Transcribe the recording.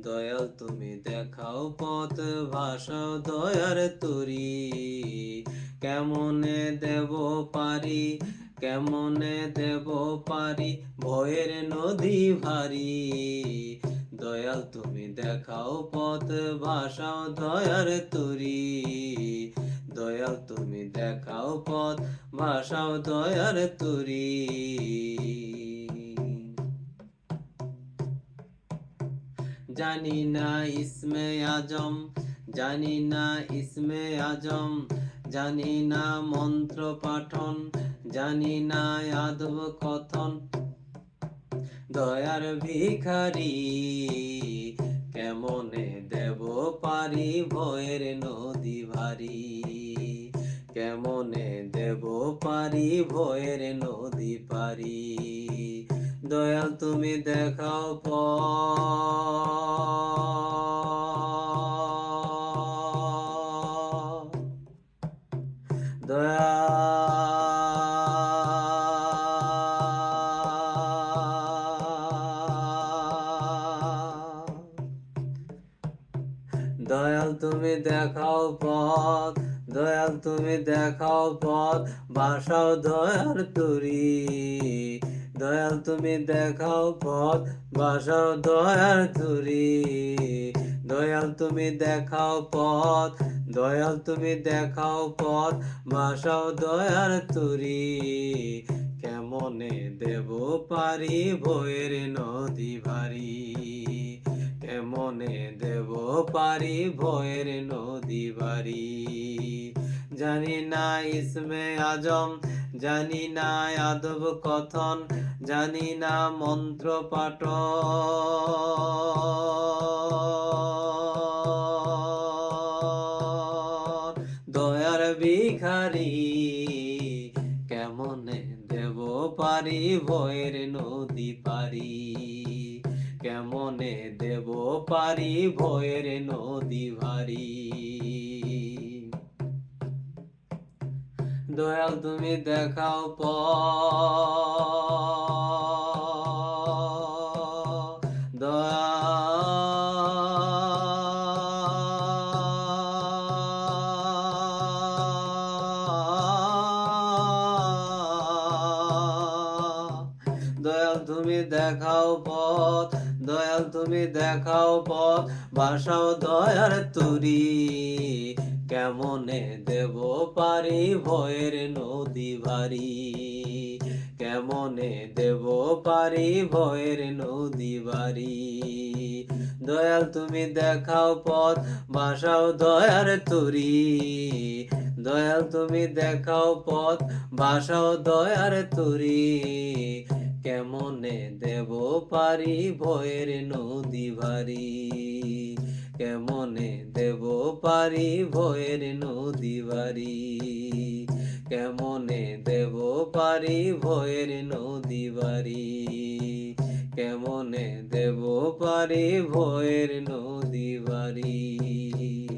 দয়াল তুমি দেখাও পথ, ভাসাও দয়ার তরি। কেমনে দেব পারি, কেমনে দেব পারি, ভয়ের নদী ভারী। দয়াল তুমি দেখাও পথ, ভাসাও দয়ার তরি। দয়াল তুমি দেখাও পথ, ভাসাও দয়ার তরি। জানি না ইসমে আজম, জানি না ইসমে আজম, জানি না মন্ত্র পাঠন, জানি না আদব কথন। দয়ার ভিখারি কেমনে দেব পারি, ভয়ের নদী ভারী। কেমনে দেব পারি, ভয়ের নদী পারি। দয়াল তুমি দেখাও পথ, দয়াল তুমি দেখাও পথ, দয়াল তুমি দেখাও পথ, ভাসাও দয়ার তরি। দয়াল তুমি দেখাও পথ, ভাসাও দয়ার তরি। দয়াল তুমি দেখাও পথ, দয়াল তুমি দেখাও পথ, ভাসাও দয়ার তরি। কেমনে দেব পারি, ভয়ের নদী ভারী। কেমনে দেব পারি, ভয়ের নদী ভারী। জানি না ইসমে আজম, জানি না আদব কথন, জানি না মন্ত্র পাঠন। দয়ার ভিখারি কেমনে দেব পারি, ভয়ের নদী পারি। কেমনে দেব পারি, ভয়ের নদী ভারী। দয়াল তুমি দেখাও পথ, দয়াল তুমি দেখাও পথ, দয়াল তুমি দেখাও পথ, ভাসাও দয়ার তরি। কেমনে দেব পারি, ভয়ের নদী ভারী। কেমনে দেব পারি, ভয়ের নদী ভারী। দয়াল তুমি দেখাও পথ, ভাসাও দয়ার তরি। দয়াল তুমি দেখাও পথ, ভাসাও দয়ার তরি। কেমনে দেব পারি, ভয়ের নদী ভারী। কেমনে দেব পারি, ভয়ের নদী ভারী। কেমনে দেব পারি, ভয়ের নদী ভারী। কেমনে দেব পারি, ভয়ের নদী ভারী।